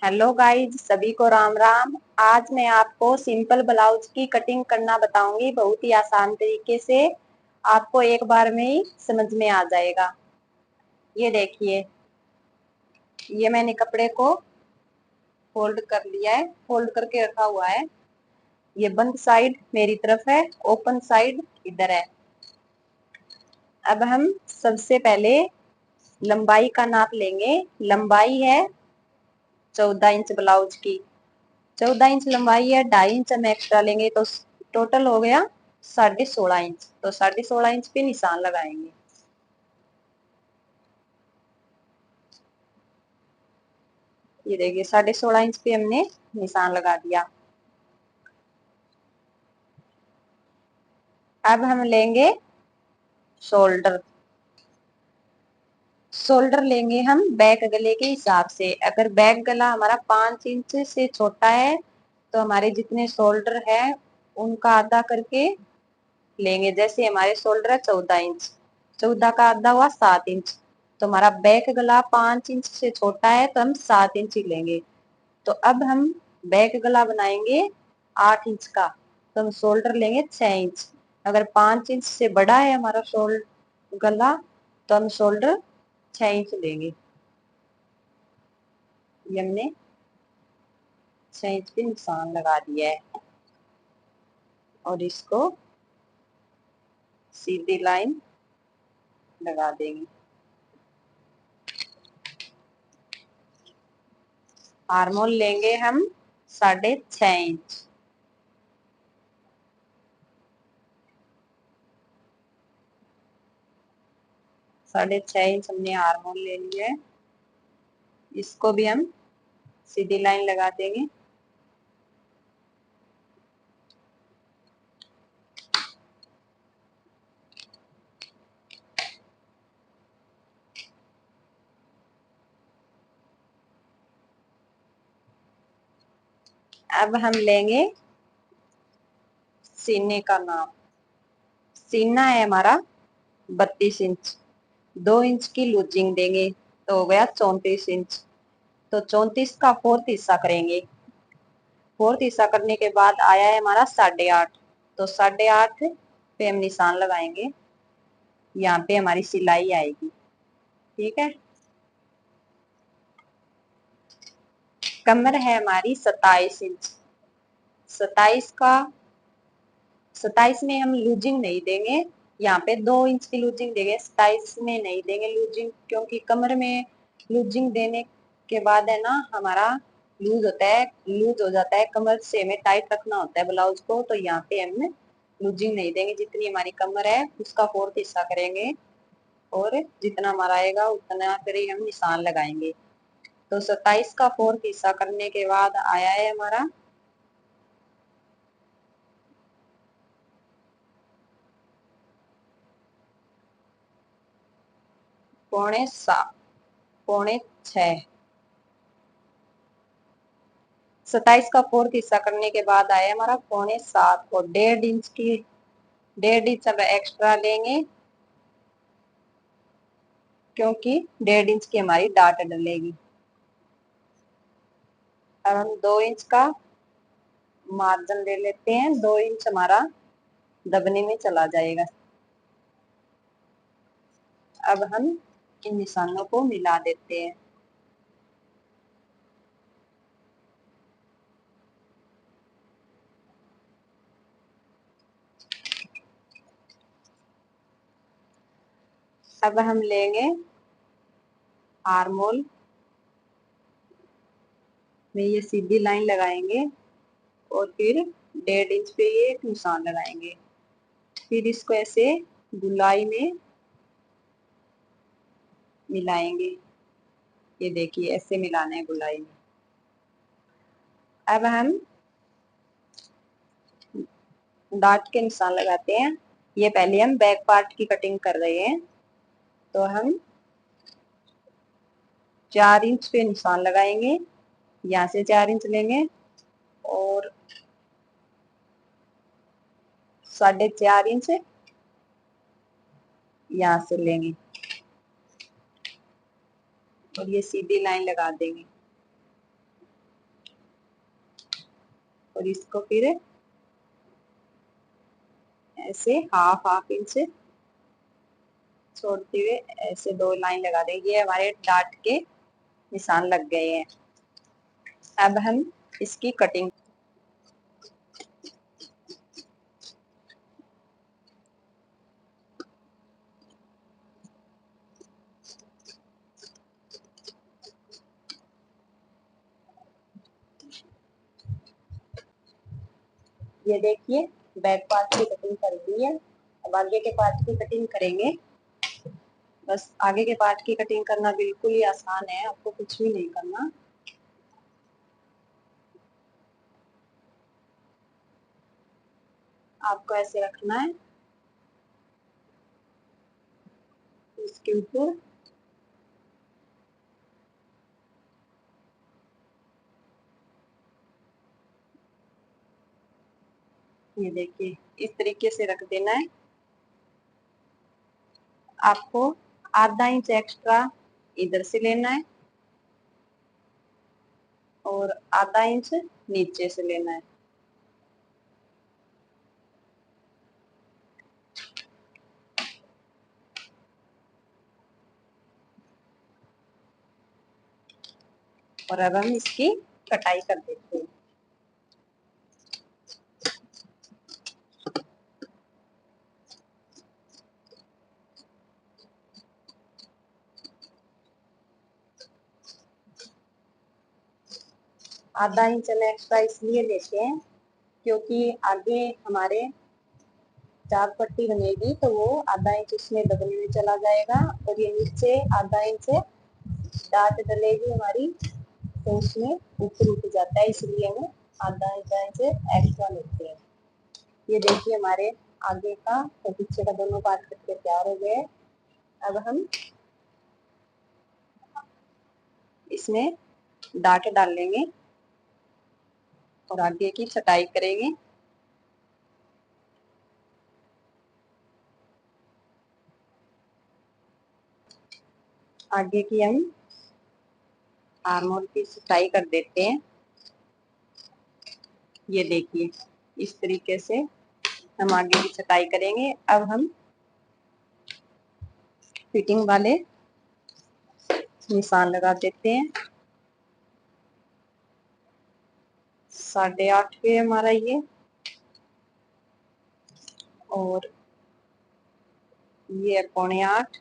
Hello guys, सभी को राम राम। आज मैं आपको सिंपल ब्लाउज की कटिंग करना बताऊंगी, बहुत ही आसान तरीके से। आपको एक बार में ही समझ में आ जाएगा। ये देखिए, ये मैंने कपड़े को फोल्ड कर लिया है, फोल्ड करके रखा हुआ है। ये बंद साइड मेरी तरफ है, ओपन साइड इधर है। अब हम सबसे पहले लंबाई का नाप लेंगे। लंबाई है 14 इंच ब्लाउज की। 14 इंच लंबाई है, 2.5 इंच हम एक्स्ट्रा लेंगे तो टोटल हो गया 16.5 इंच। तो 16.5 इंच पे निशान लगाएंगे। ये देखिए, 16.5 इंच पे हमने निशान लगा दिया। अब हम लेंगे शोल्डर। शोल्डर लेंगे हम बैक गले के हिसाब से। अगर बैक गला हमारा 5 इंच से छोटा है तो हमारे जितने शोल्डर है उनका आधा करके लेंगे। जैसे हमारे शोल्डर है 14 इंच, 14 का आधा हुआ 7 इंच। तो हमारा बैक गला 5 इंच से छोटा है तो हम 7 इंच ही लेंगे। तो अब हम बैक गला बनाएंगे 8 इंच का, तो हम शोल्डर लेंगे 6 इंच। अगर 5 इंच से बड़ा है हमारा शोल्डर गला तो हम शोल्डर 6 इंच लेंगे। ये हमने 6 इंच पे निशान लगा दिया है और इसको सीधी लाइन लगा देंगे। आर्मोल लेंगे हम 6.5 इंच। 6.5 इंच हमने आर्मोल ले लिया है। इसको भी हम सीधी लाइन लगा देंगे। अब हम लेंगे सीने का नाप। सीना है हमारा 32 इंच। 2 इंच की लूजिंग देंगे तो हो गया 34 इंच। तो 34 का फोर्थ हिस्सा करेंगे। फोर्थ हिस्सा करने के बाद आया है हमारा 8.5। तो 8.5 पे हम निशान लगाएंगे। यहाँ पे हमारी सिलाई आएगी। ठीक है। कमर है हमारी 27 इंच। 27 का 27 में हम लूजिंग नहीं देंगे। यहाँ पे 2 इंच की लूजिंग देंगे, 27 में नहीं देंगे लूजिंग, क्योंकि कमर में लूजिंग देने के बाद है ना हमारा लूज होता है, लूज हो जाता है। कमर से हमें टाइट रखना होता है ब्लाउज को, तो यहाँ पे हम लूजिंग नहीं देंगे। जितनी हमारी कमर है उसका फोर्थ हिस्सा करेंगे और जितना हमारा आएगा उतना फिर ही हम निशान लगाएंगे। तो 27 का फोर्थ हिस्सा करने के बाद आया है हमारा 6.25, 6.5। 27 का फोर्थ हिस्सा करने के बाद आया हमारा 6.25 और 1.5 इंच की 1.5 इंच अब एक्स्ट्रा लेंगे, क्योंकि 1.5 इंच की हमारी डाट डलेगी। अब हम 2 इंच का मार्जिन ले लेते हैं। 2 इंच हमारा दबने में चला जाएगा। अब हम इन निशानों को मिला देते हैं। अब हम लेंगे आर्मोल में ये सीधी लाइन लगाएंगे और फिर 1.5 इंच पे ये एक निशान लगाएंगे। फिर इसको ऐसे गुलाई में मिलाएंगे। ये देखिए, ऐसे मिलाना है गुलाई में। अब हम डाट के निशान लगाते हैं। ये पहले हम बैक पार्ट की कटिंग कर रहे हैं, तो हम 4 इंच पे निशान लगाएंगे। यहाँ से 4 इंच लेंगे और 4.5 इंच यहाँ से लेंगे और ये सीधी लाइन लगा देंगे। और इसको फिर ऐसे हाफ हाफ इंच छोड़ते हुए ऐसे 2 लाइन लगा देंगे। ये हमारे डाट के निशान लग गए हैं। अब हम इसकी कटिंग, ये देखिए बैक पार्ट की कटिंग कर दी है। अब आगे के पार्ट की कटिंग करेंगे। बस आगे के पार्ट की कटिंग करना बिल्कुल ही आसान है, आपको कुछ भी नहीं करना। आपको ऐसे रखना है, इसके ऊपर ये देखिए इस तरीके से रख देना है। आपको आधा इंच एक्स्ट्रा इधर से लेना है और आधा इंच नीचे से लेना है। और अब हम इसकी कटाई कर देते हैं। आधा इंच हम एक्स्ट्रा इसलिए लेते हैं क्योंकि आगे हमारे 4 पट्टी बनेगी तो वो आधा इंच उसमें दबने में चला जाएगा और ये नीचे आधा इंच डाट डलेगी हमारी तो उसमें ऊपर उठ जाता है, इसलिए हम आधा इंच एक्स्ट्रा लेते हैं। ये देखिए हमारे आगे का और पीछे का दोनों पार्ट कटके तैयार हो गए। अब हम इसमें डाट डाल लेंगे और आगे की छटाई करेंगे। आगे की हम आर्म होल की छटाई कर देते हैं। ये देखिए इस तरीके से हम आगे की छटाई करेंगे। अब हम फिटिंग वाले निशान लगा देते हैं। 8.5 पे हमारा ये और ये 7.25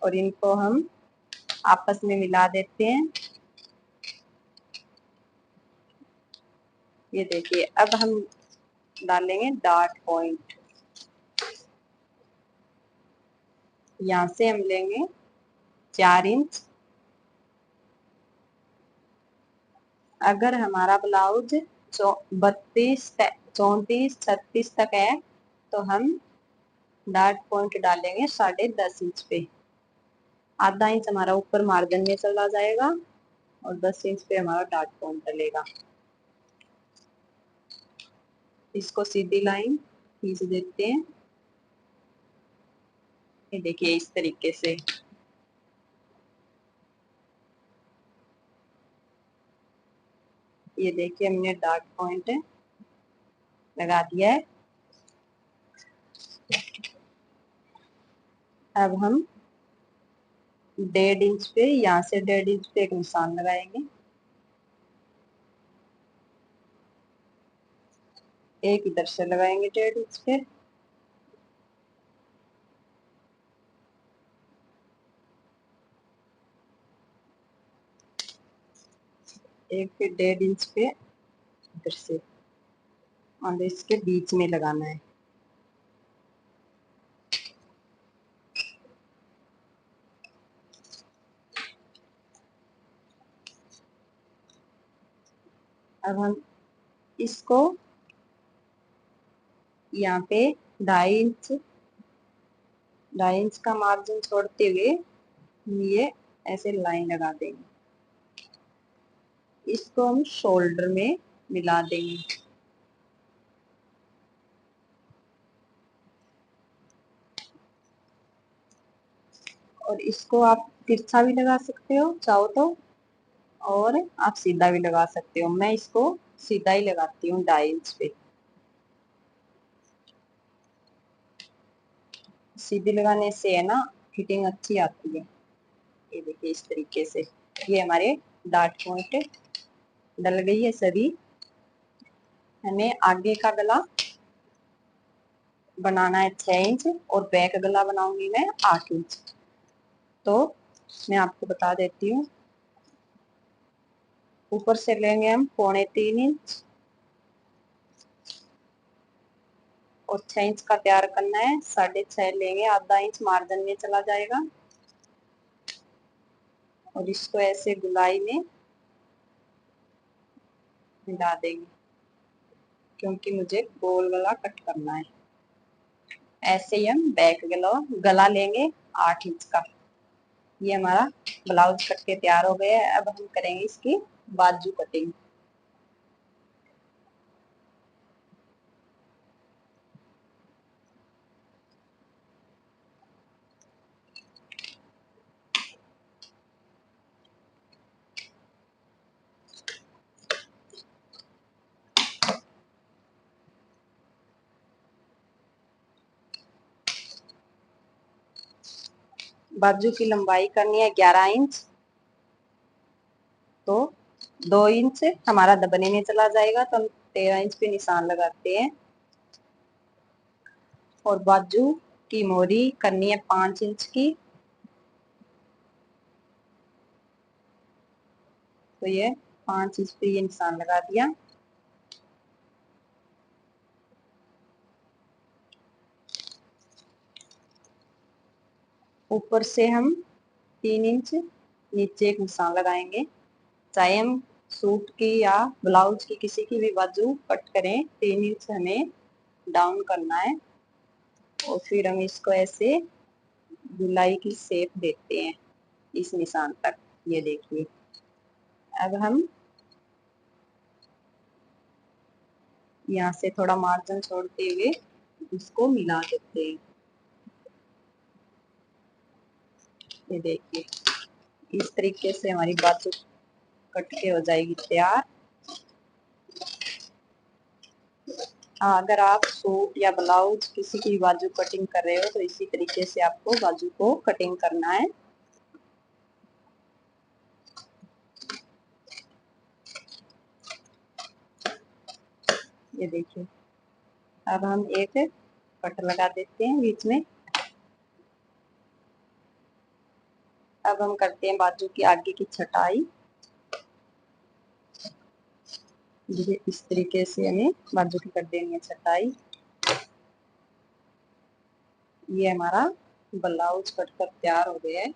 और इनको हम आपस में मिला देते हैं। ये देखिए अब हम डालेंगे डार्ट पॉइंट। यहाँ से हम लेंगे 4 इंच। अगर हमारा ब्लाउज 32 34 36 तक है तो हम डार्ट पॉइंट डालेंगे 10.5 इंच पे। आधा इंच हमारा ऊपर मार्जिन में चला जाएगा और 10 इंच पे हमारा डार्ट पॉइंट डलेगा। इसको सीधी लाइन खींच देते हैं। ये देखिए इस तरीके से। ये देखिए हमने डार्ट पॉइंट लगा दिया है। अब हम 1.5 इंच पे, यहाँ से 1.5 इंच पे एक निशान लगाएंगे। एक इधर से लगाएंगे 1.5 इंच पे। एक फिर 1.5 इंच पे इधर से और इसके बीच में लगाना है। अब हम इसको यहाँ पे 2.5 इंच का मार्जिन छोड़ते हुए ये ऐसे लाइन लगा देंगे। इसको हम शोल्डर में मिला देंगे। और इसको आप तिरछा भी लगा सकते हो चाहो तो, और आप सीधा भी लगा सकते हो। मैं इसको सीधा ही लगाती हूँ 2.5 इंच पे। सीधी लगाने से है ना फिटिंग अच्छी आती है। ये देखिए इस तरीके से ये हमारे डार्ट पॉइंट डल गई है सभी। हमें आगे का गला बनाना है 6 इंच और बैक गला बनाऊंगी मैं 8 इंच। तो मैं आपको बता देती हूँ। ऊपर से लेंगे हम 3.25 इंच और 6 इंच का तैयार करना है। 6.5 लेंगे, आधा इंच मार्जिन में चला जाएगा और इसको ऐसे गुलाई में मिला देंगे क्योंकि मुझे गोल गला कट करना है। ऐसे ही हम बैक गला लेंगे 8 इंच का। ये हमारा ब्लाउज कट के तैयार हो गया है। अब हम करेंगे इसकी बाजू कटिंग। बाजू की लंबाई करनी है 11 इंच। तो 2 इंच हमारा दबने में चला जाएगा तो हम 13 इंच पे निशान लगाते हैं। और बाजू की मोरी करनी है 5 इंच की। तो ये 5 इंच पे ये निशान लगा दिया। ऊपर से हम 3 इंच नीचे एक निशान लगाएंगे। चाहे हम सूट की या ब्लाउज की किसी की भी बाजू कट करें 3 इंच हमें डाउन करना है। और फिर हम इसको ऐसे गुलाई की शेप देते हैं इस निशान तक। ये देखिए अब हम यहाँ से थोड़ा मार्जिन छोड़ते हुए इसको मिला देते हैं। ये देखिए इस तरीके से हमारी बाजू कट के हो जाएगी तैयार। अगर आप सूट या ब्लाउज किसी की बाजू कटिंग कर रहे हो तो इसी तरीके से आपको बाजू को कटिंग करना है। ये देखिए अब हम एक कट लगा देते हैं बीच में। अब हम करते हैं बाजू की आगे की छटाई। इस तरीके से हमें बाजू की कर देनी है छटाई। ये हमारा ब्लाउज कट कर तैयार हो गया है।